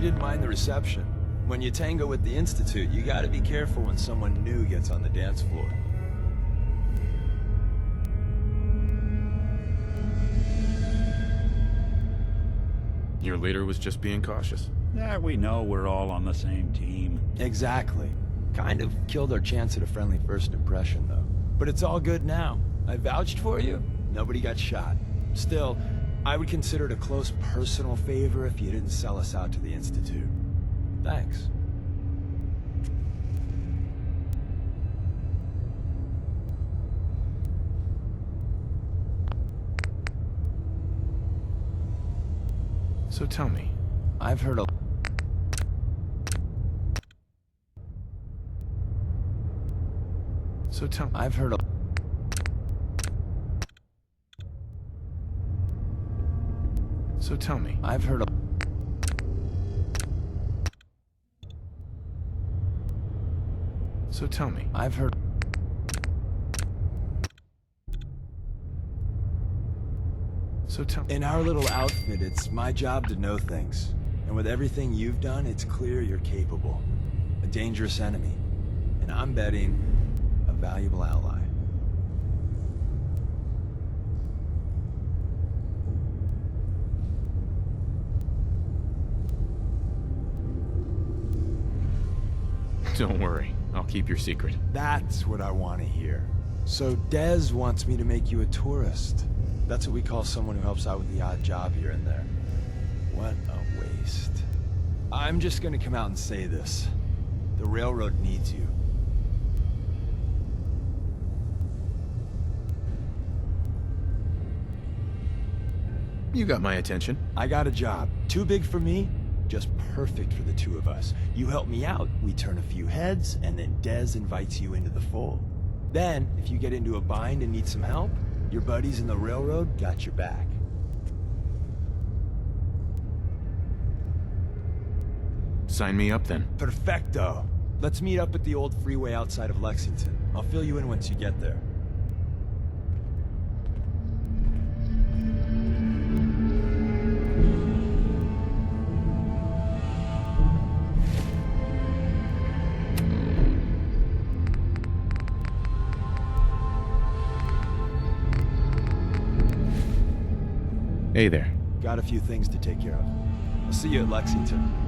didn't mind the reception. When you tango with the Institute, you gotta be careful when someone new gets on the dance floor. Your leader was just being cautious. Yeah, we know we're all on the same team. Exactly. Kind of killed our chance at a friendly first impression, though. But it's all good now. I vouched for you. Nobody got shot. Still, I would consider it a close personal favor if you didn't sell us out to the Institute. Thanks. So tell me, I've heard a... So tell I've heard a... So tell me, I've heard a... So tell me, I've heard... So tell In our little outfit, it's my job to know things. And with everything you've done, it's clear you're capable. A dangerous enemy. And I'm betting, a valuable ally. Don't worry, I'll keep your secret. That's what I want to hear. So Dez wants me to make you a tourist. That's what we call someone who helps out with the odd job here and there. What a waste. I'm just gonna come out and say this. The railroad needs you. You got my attention. I got a job. Too big for me, just perfect for the two of us. You help me out, we turn a few heads, and then Dez invites you into the fold. Then, if you get into a bind and need some help, your buddies in the railroad got your back. Sign me up then. Perfecto. Let's meet up at the old freeway outside of Lexington. I'll fill you in once you get there. Hey there. Got a few things to take care of. I'll see you at Lexington.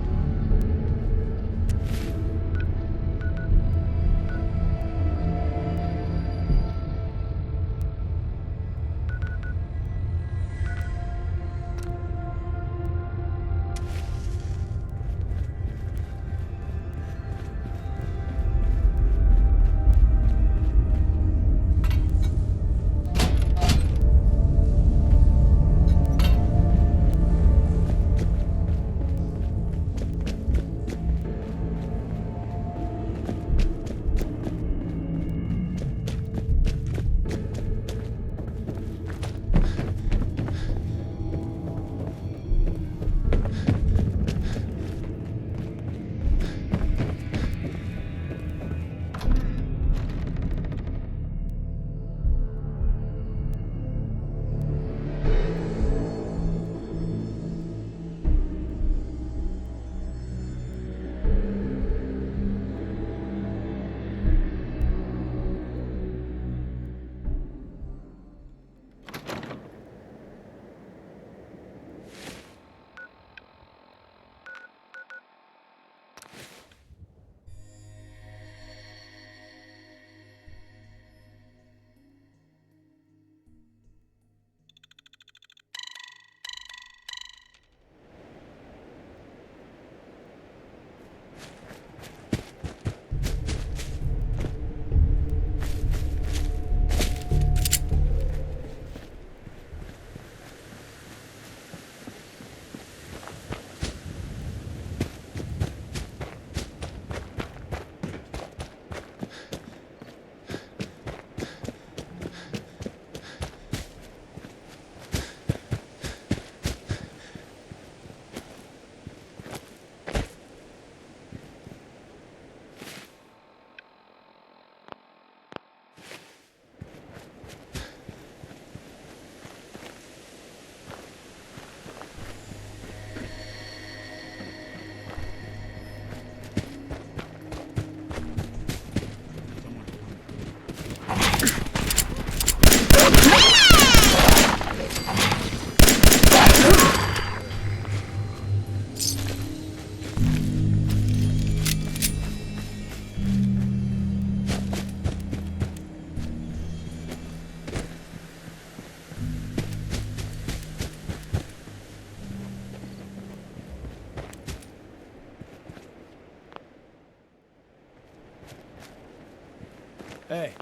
Hey,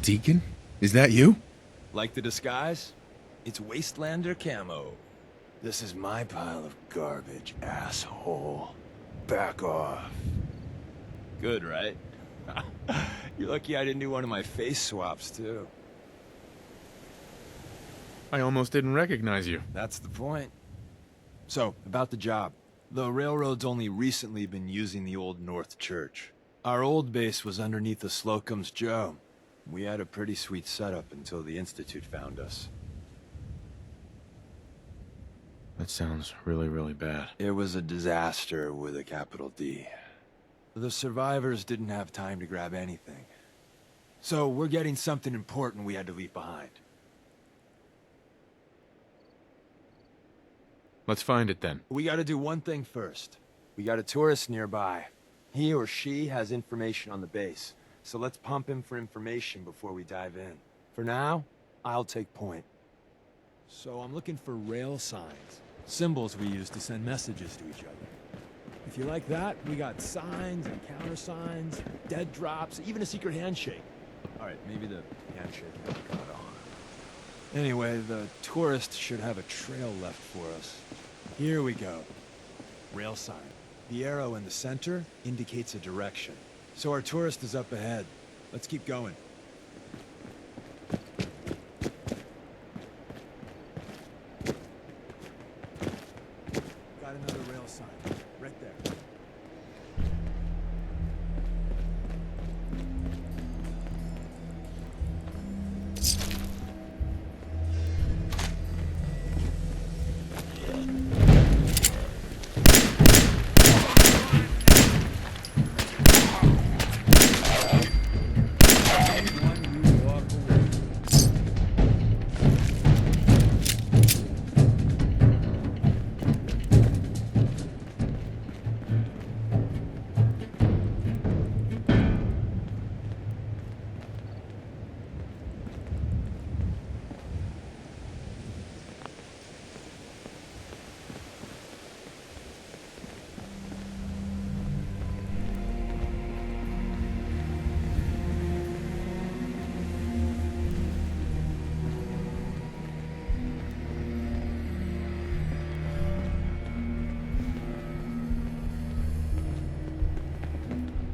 Deacon? Is that you? like the disguise? It's Wastelander camo. This is my pile of garbage, asshole. Back off. Good, right? You're lucky I didn't do one of my face swaps, too. I almost didn't recognize you. That's the point. So, about the job. The railroad's only recently been using the Old North Church. Our old base was underneath the Slocum's Joe. We had a pretty sweet setup until the Institute found us. That sounds really, really bad. It was a disaster with a capital D. The survivors didn't have time to grab anything. So we're getting something important we had to leave behind. Let's find it then. We gotta do one thing first. We got a tourist nearby. He or she has information on the base. So let's pump him for information before we dive in. For now, I'll take point. So I'm looking for rail signs. Symbols we use to send messages to each other. If you like that, we got signs and countersigns, dead drops, even a secret handshake. Alright, maybe the handshake got cut on. Anyway, the tourist should have a trail left for us. Here we go. Rail sign. The arrow in the center indicates a direction. So our tourist is up ahead. Let's keep going. Got another rail sign. Right there.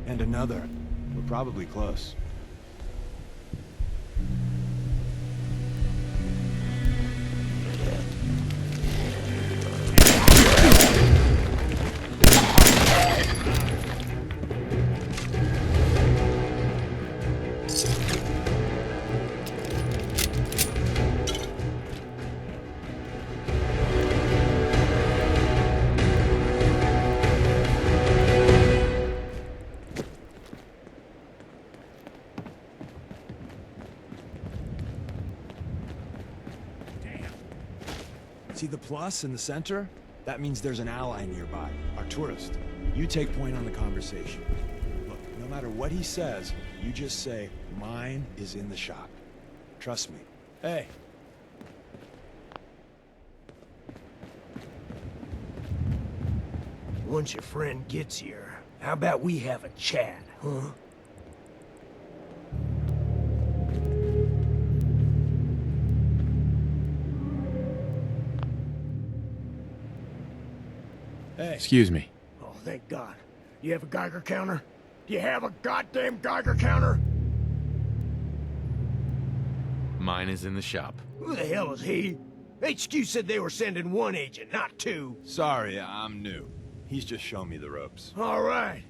And another. We're probably close. See the plus in the center? That means there's an ally nearby, our tourist. You take point on the conversation. Look, no matter what he says, you just say, mine is in the shop. Trust me. Hey. Once your friend gets here, how about we have a chat, huh? Hey. Excuse me. Oh, thank God. You have a Geiger counter? Do you have a goddamn Geiger counter? Mine is in the shop. Who the hell is he? HQ said they were sending one agent, not two. Sorry, I'm new. He's just shown me the ropes. All right.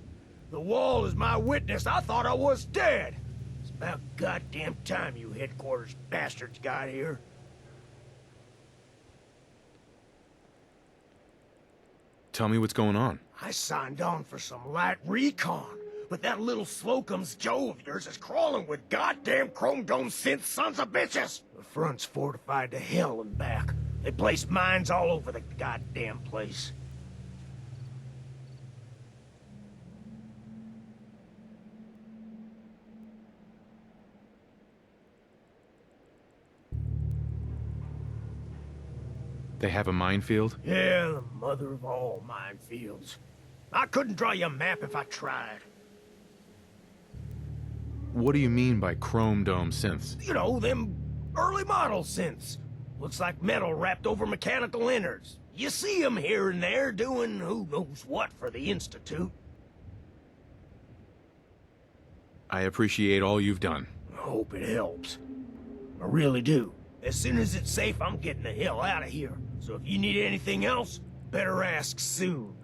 The wall is my witness. I thought I was dead. It's about goddamn time you headquarters bastards got here. Tell me what's going on. I signed on for some light recon, but that little Slocum's Joe of yours is crawling with goddamn chrome dome synth sons of bitches. The front's fortified to hell and back. They placed mines all over the goddamn place. They have a minefield? Yeah, the mother of all minefields. I couldn't draw you a map if I tried. What do you mean by chrome dome synths? You know, them early model synths. Looks like metal wrapped over mechanical innards. You see 'em here and there doing who knows what for the Institute. I appreciate all you've done. I hope it helps. I really do. As soon as it's safe, I'm getting the hell out of here. So if you need anything else, better ask soon.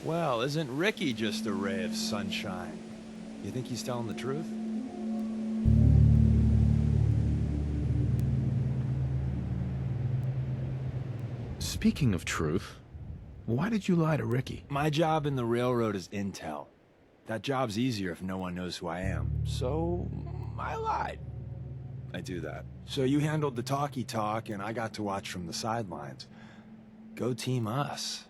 Well, isn't Ricky just a ray of sunshine? You think he's telling the truth? Speaking of truth, why did you lie to Ricky? My job in the railroad is intel. That job's easier if no one knows who I am. So, I lied. I do that. So you handled the talkie talk, and I got to watch from the sidelines. Go team us.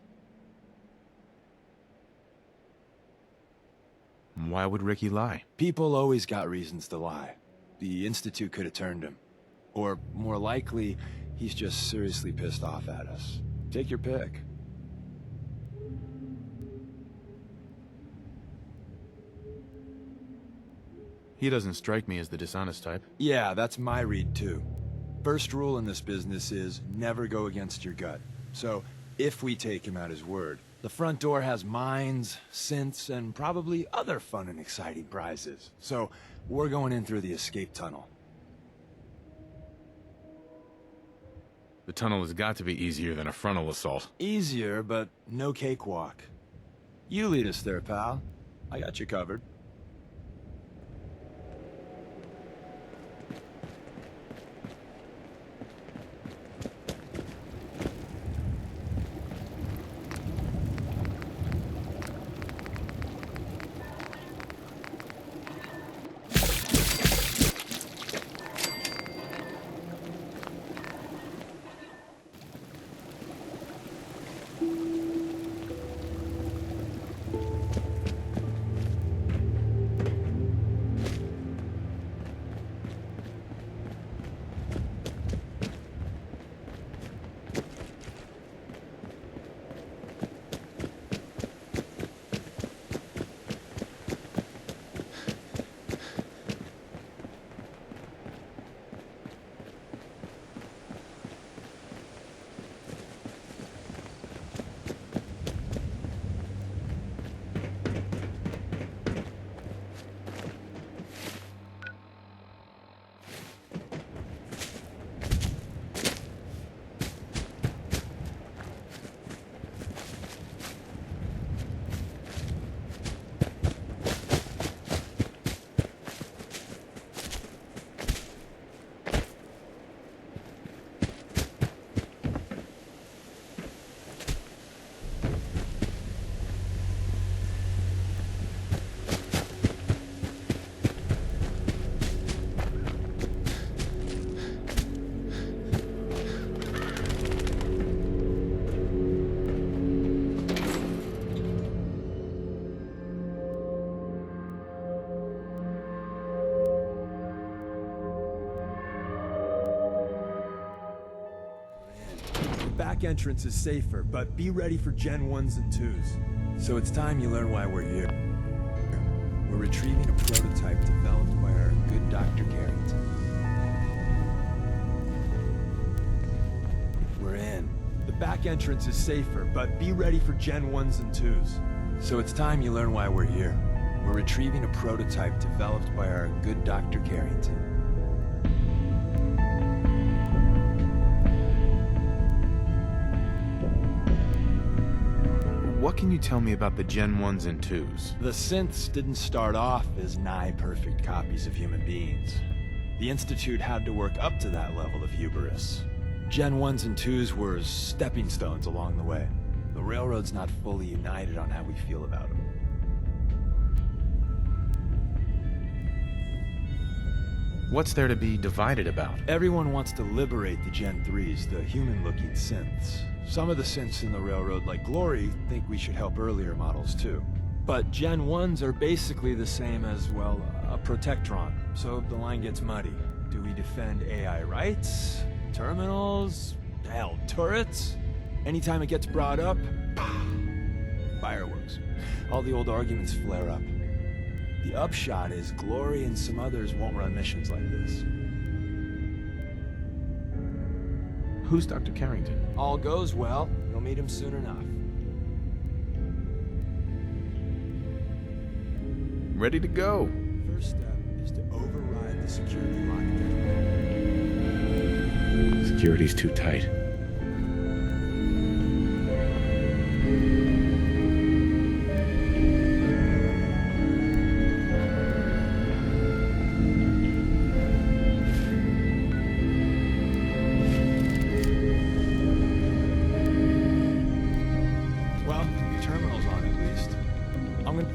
Why would Ricky lie? People always got reasons to lie. The Institute could have turned him. Or, more likely, he's just seriously pissed off at us. Take your pick. He doesn't strike me as the dishonest type. Yeah, that's my read too. First rule in this business is never go against your gut. So, if we take him at his word, the front door has mines, synths, and probably other fun and exciting prizes. So, we're going in through the escape tunnel. The tunnel has got to be easier than a frontal assault. Easier, but no cakewalk. You lead us there, pal. I got you covered. Back entrance is safer, but be ready for Gen 1s and 2s. So it's time you learn why we're here. We're retrieving a prototype developed by our good Dr. Carrington. We're in. The back entrance is safer, but be ready for Gen 1s and 2s. So it's time you learn why we're here. We're retrieving a prototype developed by our good Dr. Carrington. What can you tell me about the Gen 1s and 2s? The synths didn't start off as nigh-perfect copies of human beings. The Institute had to work up to that level of hubris. Gen 1s and 2s were stepping stones along the way. The Railroad's not fully united on how we feel about them. What's there to be divided about? Everyone wants to liberate the Gen 3s, the human-looking synths. Some of the synths in the Railroad, like Glory, think we should help earlier models too. But Gen 1s are basically the same as, well, a Protectron. So the line gets muddy. Do we defend AI rights? Terminals? Hell, turrets? Anytime it gets brought up, fireworks. All the old arguments flare up. The upshot is Glory and some others won't run missions like this. Who's Dr. Carrington? All goes well, you'll meet him soon enough. Ready to go. First step is to override the security lockdown. Security's too tight. Well, the terminal's on at least. I'm gonna...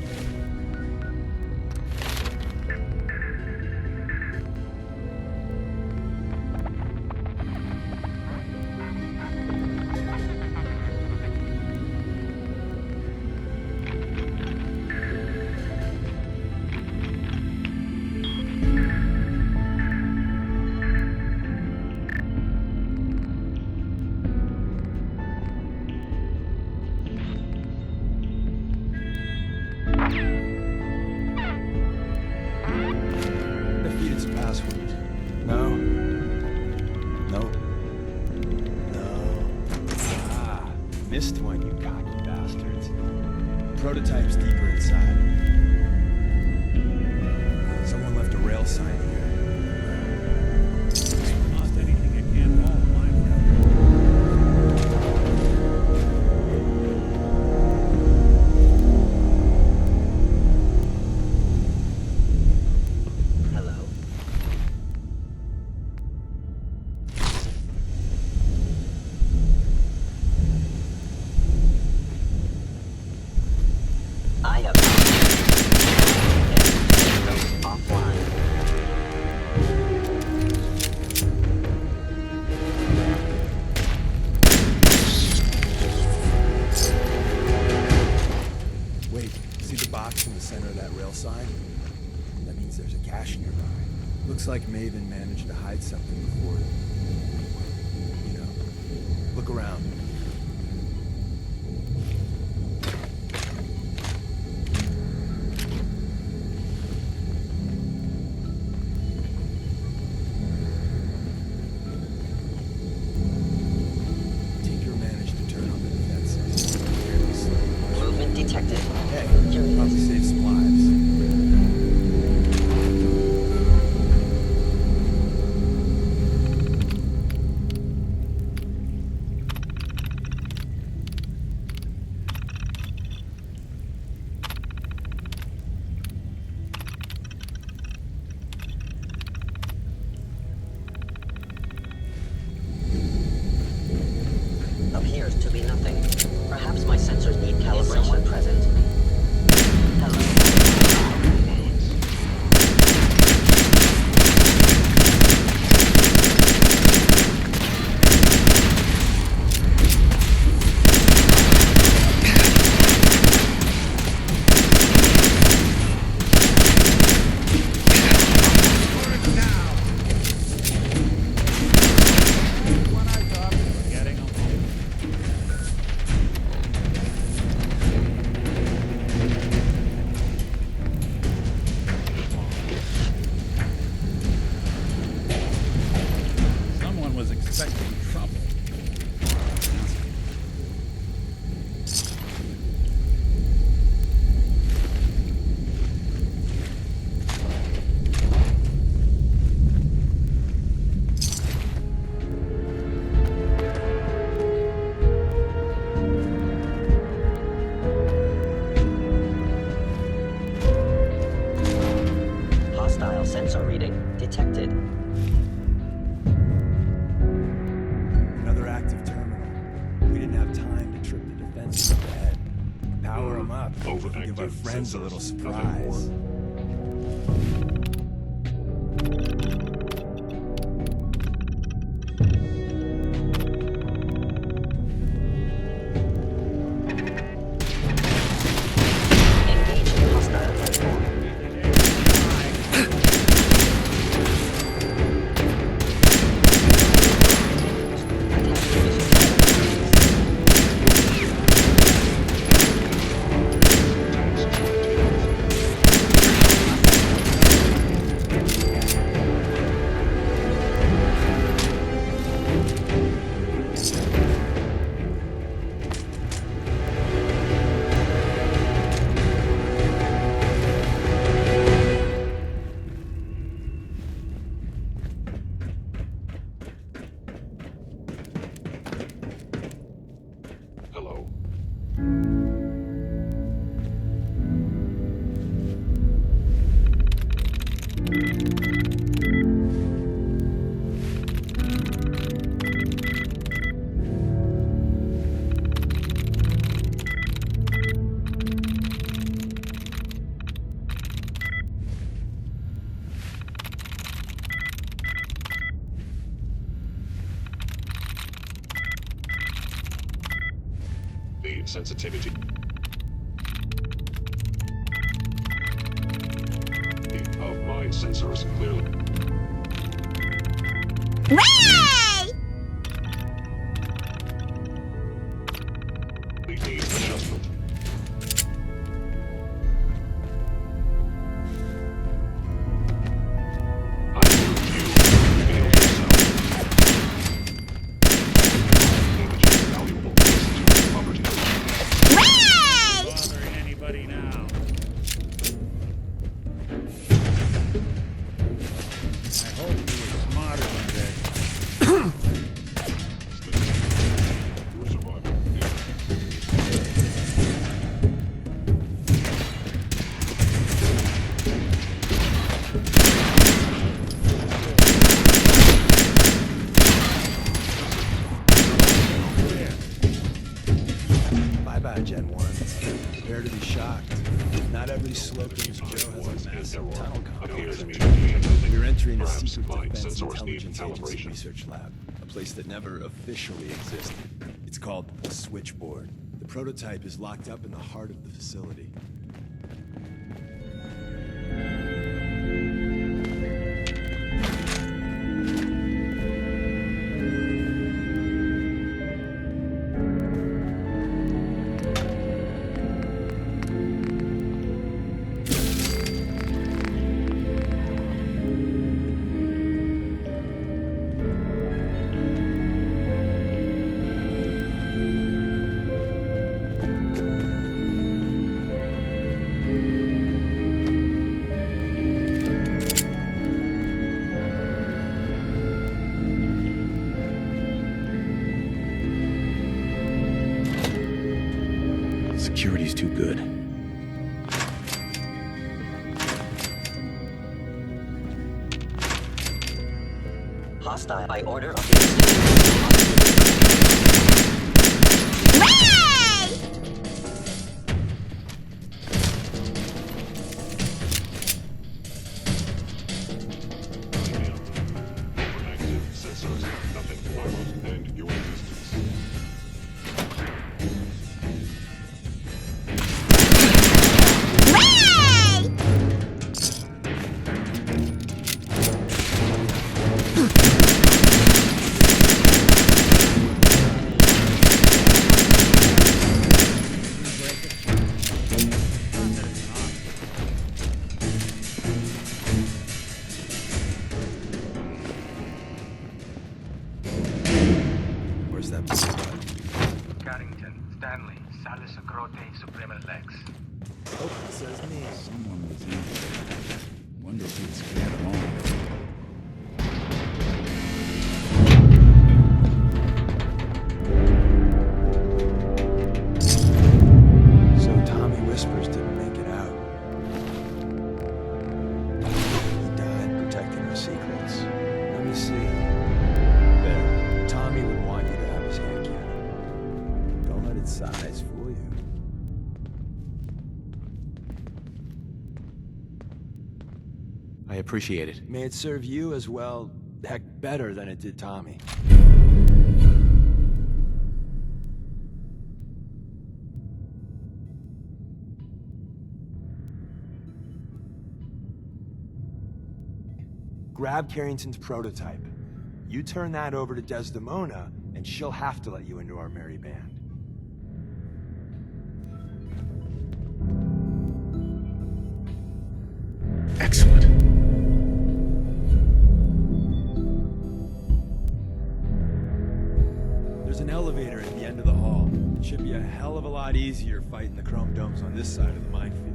Defeated some passwords. No. Nope. No. Ah, missed one, you cocky bastards. Prototype's deeper inside. Someone left a rail sign here. Lost anything it can't haul, mine. Hello? I have offline. Wait, see the box in the center of that rail sign? That means there's a cache nearby. Looks like Maven managed to hide something before, you know. Look around. Tinker managed to turn on the defenses. Fairly slowly. Movement detected. Hey, Curious. probably saved some lives. Appears to be nothing. Perhaps my sensors need calibration. Is someone present? Hello? When I thought we were getting them. Someone was expecting trouble. Hostile sensor reading detected. Another active terminal. We didn't have time to trip the defenses up ahead. Power them up. Give our friends a little surprise. Engaging hostile platform. Attack position. The sensitivity of my sensors clearly needs adjustment. I refuse to fail myself. Image is valuable to property. Bothering anybody now? I hope you were smarter than this. Your survival. Bye-bye, Gen 1. Prepare to be shocked. Not every Slocum's Joe has a massive tunnel Appears complex. to be improving. You're entering a Perhaps secret my defense sensors need intelligence agency calibration. research lab, a place that never officially existed. It's called the Switchboard. The prototype is locked up in the heart of the facility. Security's too good. Hostile by order of the Active sensors, nothing violent, and your existence. Where's that blue button? Carrington, Stanley, Salis Agrote, Suprema Lex. Oh, it says me. Someone was in there. Wonder if he'd scared them all. So Tommy Whispers didn't make it out. He died protecting our secrets. Let me see. There. Tommy would want you to have his hand cannon. Don't let its size fool you. I appreciate it. May it serve you as well, heck, better than it did Tommy. Grab Carrington's prototype. You turn that over to Desdemona, and she'll have to let you into our merry band. Excellent. There's an elevator at the end of the hall. It should be a hell of a lot easier fighting the chrome domes on this side of the minefield.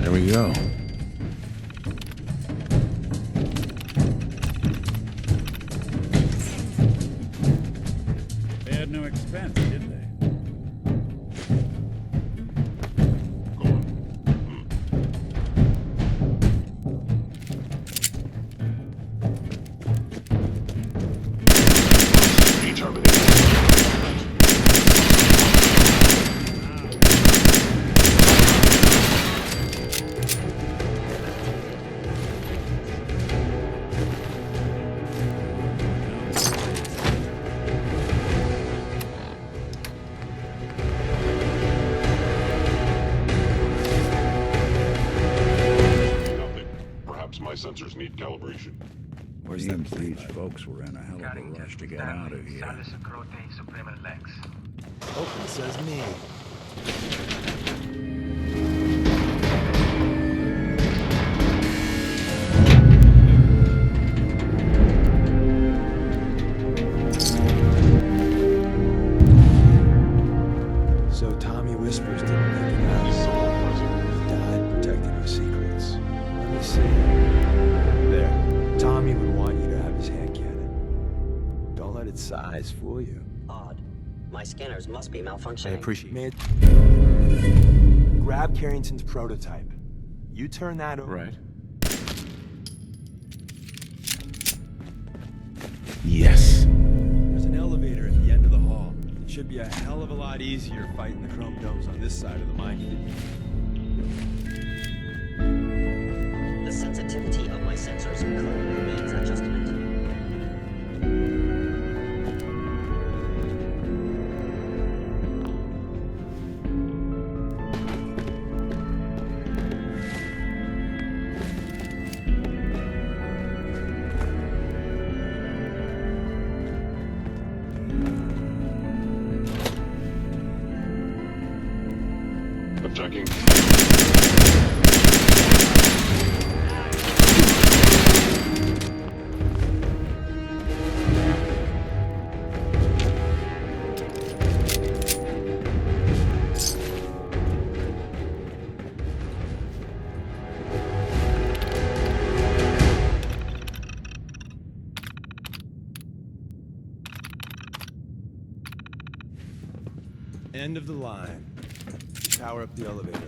There we go. They had no expense, did they? Nothing. Perhaps my sensors need calibration. These folks were in a hell of a Carrington, rush to get out of here. Salus Grote, Supreme Lex. Open says me. So Tommy Whispers didn't make it out. Is someone present? He died protecting our secrets. Let me see. There. Tommy would want you to have his hand cannon. Don't let its size fool you. Odd. My scanners must be malfunctioning. appreciate Mid. Grab Carrington's prototype. You turn that over. Right. Yes. There's an elevator at the end of the hall. It should be a hell of a lot easier fighting the chrome domes on this side of the minefield. The sensitivity of my sensors currently needs adjustment. Attacking. End of the line. Power up the elevator.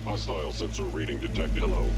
Hostile sensor reading detected. Hello.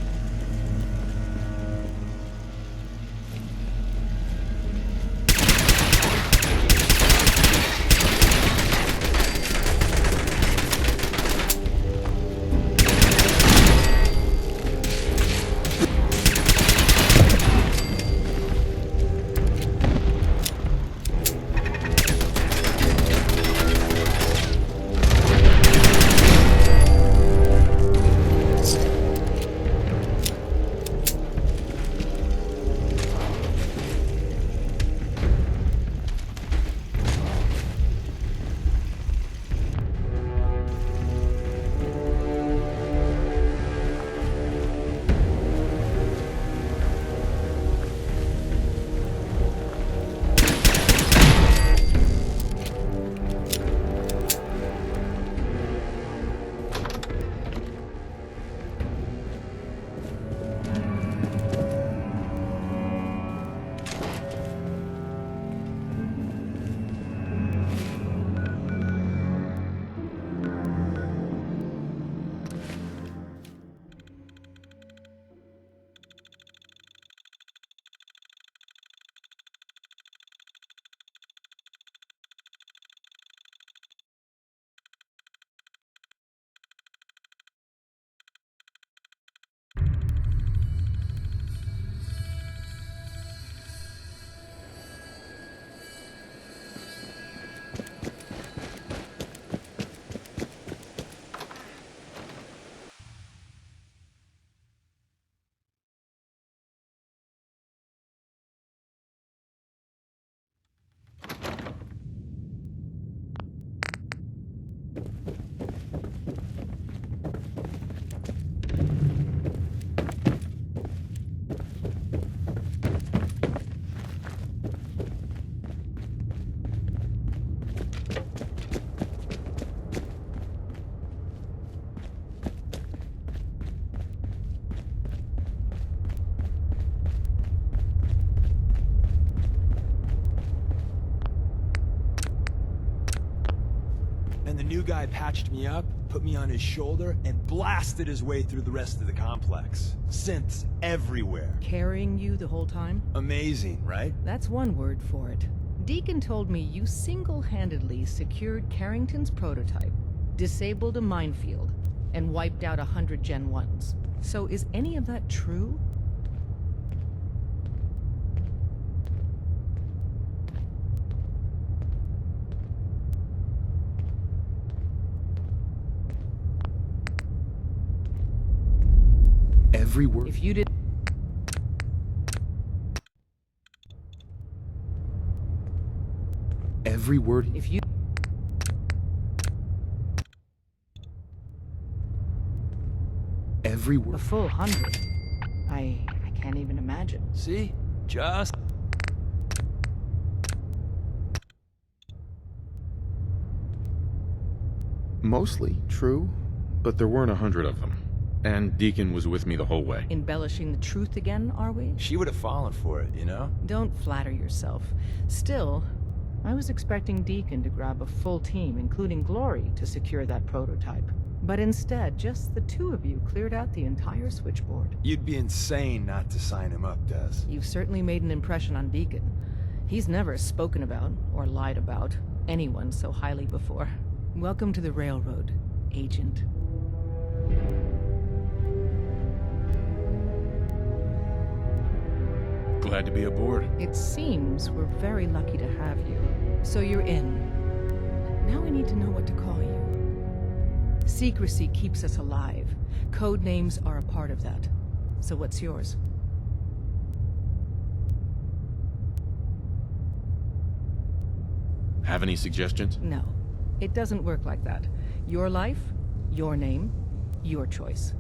guy patched me up, put me on his shoulder, and blasted his way through the rest of the complex. Synths everywhere. Carrying you the whole time? Amazing, right? That's one word for it. Deacon told me you single-handedly secured Carrington's prototype, disabled a minefield, and wiped out 100 Gen 1s. So is any of that true? Every word. If you did... Every word. If you... Every A word. full 100. I can't even imagine. See? Just... Mostly true, but there weren't 100 of them. And Deacon was with me the whole way. Embellishing the truth again, are we? She would have fallen for it, you know? Don't flatter yourself. Still, I was expecting Deacon to grab a full team, including Glory, to secure that prototype. But instead, just the two of you cleared out the entire switchboard. You'd be insane not to sign him up, Des. You've certainly made an impression on Deacon. He's never spoken about, or lied about, anyone so highly before. Welcome to the Railroad, Agent. Glad to be aboard. It seems we're very lucky to have you. So you're in. Now we need to know what to call you. Secrecy keeps us alive. Code names are a part of that. So what's yours? Have any suggestions? No. It doesn't work like that. Your life, your name, your choice.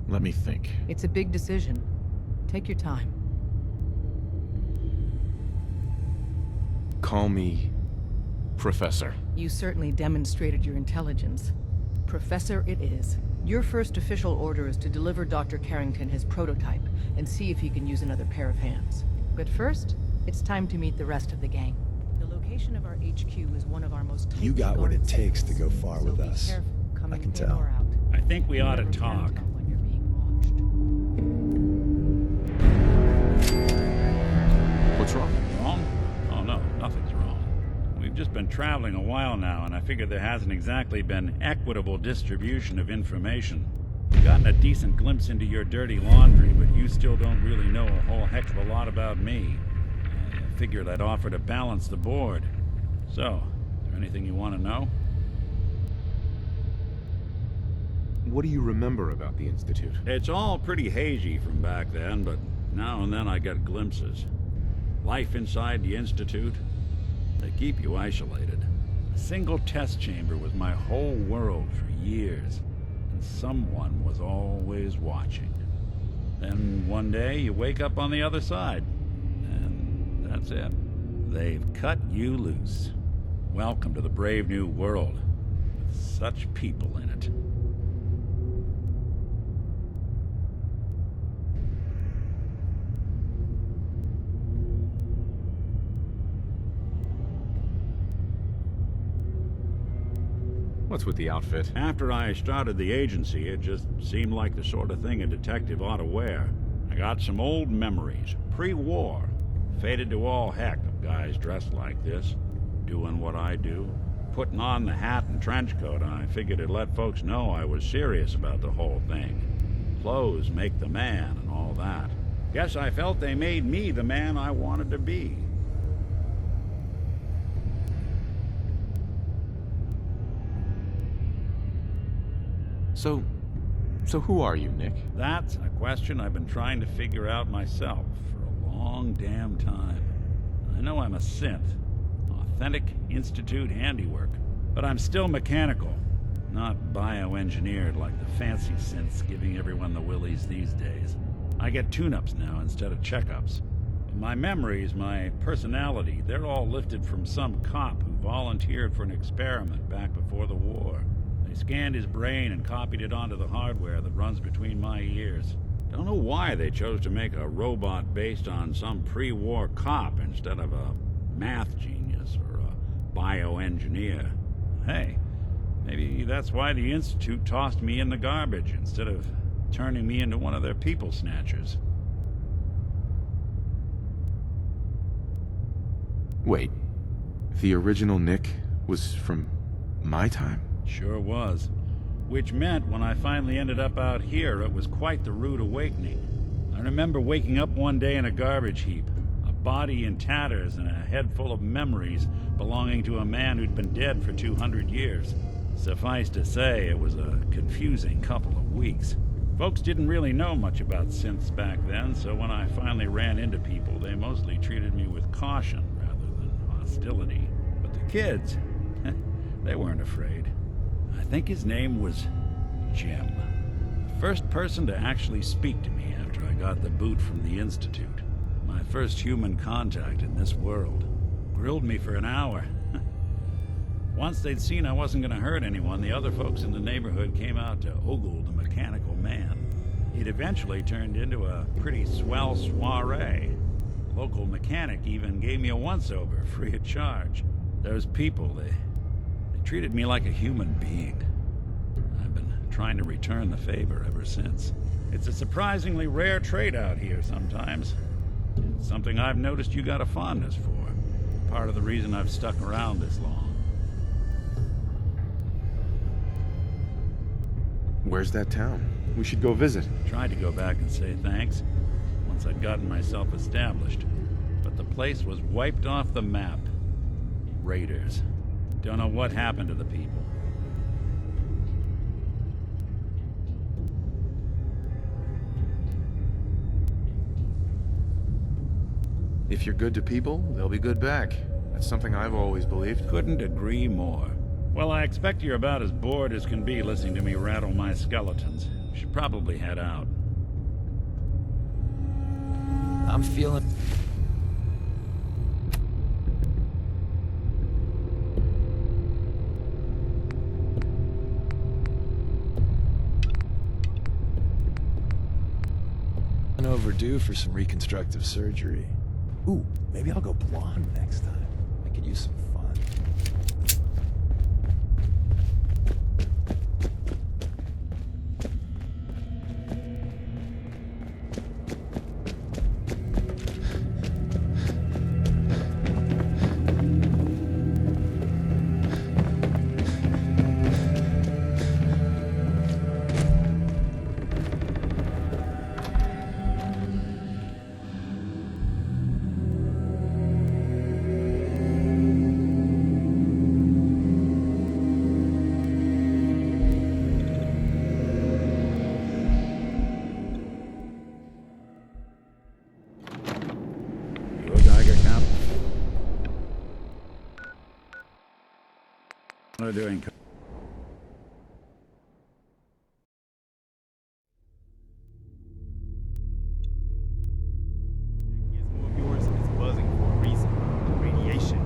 Let me think. It's a big decision. Take your time. Call me Professor. You certainly demonstrated your intelligence. Professor it is. Your first official order is to deliver Dr. Carrington his prototype and see if he can use another pair of hands. But first, it's time to meet the rest of the gang. The location of our HQ is one of our most You tightly got what it guarded takes to sectors, go far so with be us. careful coming I can in tell. or out. I think we ought to You never can talk. tell when you're being watched. What's wrong? Wrong? Oh, no, nothing's wrong. We've just been traveling a while now, and I figure there hasn't exactly been equitable distribution of information. We've gotten a decent glimpse into your dirty laundry, but you still don't really know a whole heck of a lot about me. I figured I'd offer to balance the board. So, is there anything you want to know? What do you remember about the Institute? It's all pretty hazy from back then, but now and then I get glimpses. Life inside the Institute, they keep you isolated. A single test chamber was my whole world for years, and someone was always watching. Then one day you wake up on the other side, and that's it. They've cut you loose. Welcome to the brave new world, with such people in it. What's with the outfit? After I started the agency, it just seemed like the sort of thing a detective ought to wear. I got some old memories, pre-war. Faded to all heck of guys dressed like this, doing what I do. Putting on the hat and trench coat, I figured it'd let folks know I was serious about the whole thing. Clothes make the man and all that. Guess I felt they made me the man I wanted to be. So who are you, Nick? That's a question I've been trying to figure out myself for a long damn time. I know I'm a synth, authentic Institute handiwork, but I'm still mechanical, not bioengineered like the fancy synths giving everyone the willies these days. I get tune-ups now instead of checkups. My memories, my personality, they're all lifted from some cop who volunteered for an experiment back before the war. They scanned his brain and copied it onto the hardware that runs between my ears. Don't know why they chose to make a robot based on some pre-war cop instead of a math genius or a bioengineer. Hey, maybe that's why the Institute tossed me in the garbage instead of turning me into one of their people snatchers. Wait, the original Nick was from my time? Sure was. Which meant when I finally ended up out here, it was quite the rude awakening. I remember waking up one day in a garbage heap, a body in tatters and a head full of memories belonging to a man who'd been dead for 200 years. Suffice to say, it was a confusing couple of weeks. Folks didn't really know much about synths back then, so when I finally ran into people, they mostly treated me with caution rather than hostility. But the kids, they weren't afraid. I think his name was Jim. The first person to actually speak to me after I got the boot from the Institute. My first human contact in this world. Grilled me for an hour. Once they'd seen I wasn't going to hurt anyone, the other folks in the neighborhood came out to ogle the mechanical man. It eventually turned into a pretty swell soiree. The local mechanic even gave me a once-over, free of charge. Those people, they treated me like a human being. I've been trying to return the favor ever since. It's a surprisingly rare trait out here sometimes. It's something I've noticed you got a fondness for. Part of the reason I've stuck around this long. Where's that town? We should go visit. Tried to go back and say thanks once I'd gotten myself established, but the place was wiped off the map. Raiders. Don't know what happened to the people. If you're good to people, they'll be good back. That's something I've always believed. Couldn't agree more. Well, I expect you're about as bored as can be listening to me rattle my skeletons. Should probably head out. I'm feeling... overdue for some reconstructive surgery. Ooh, maybe I'll go blonde next time. I could use some fun. What are you doing? Gizmo of yours is buzzing for a reason. Radiation.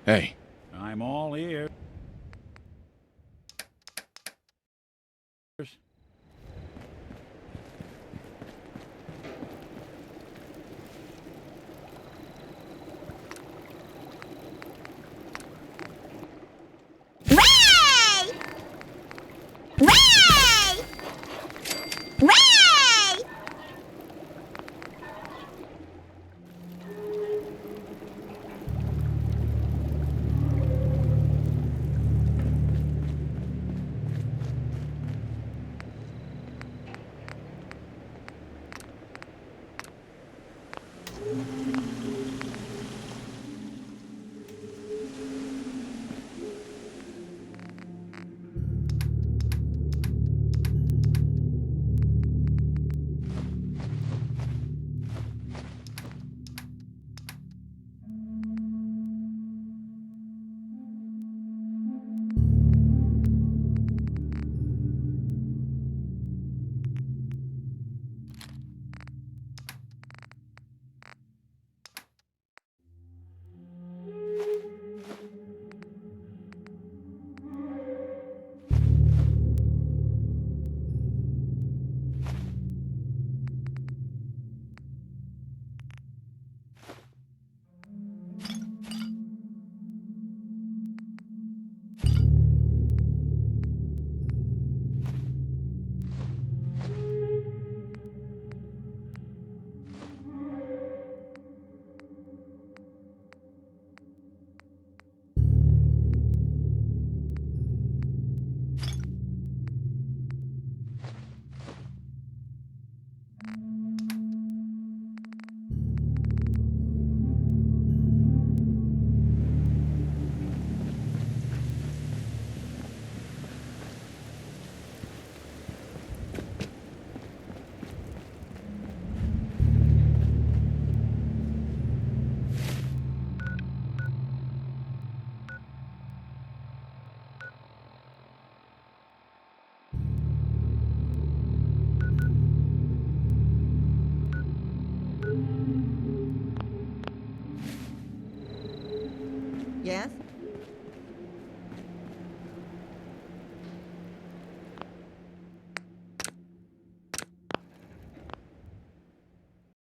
Hey, I'm all ears. Ray! Ray! Ray!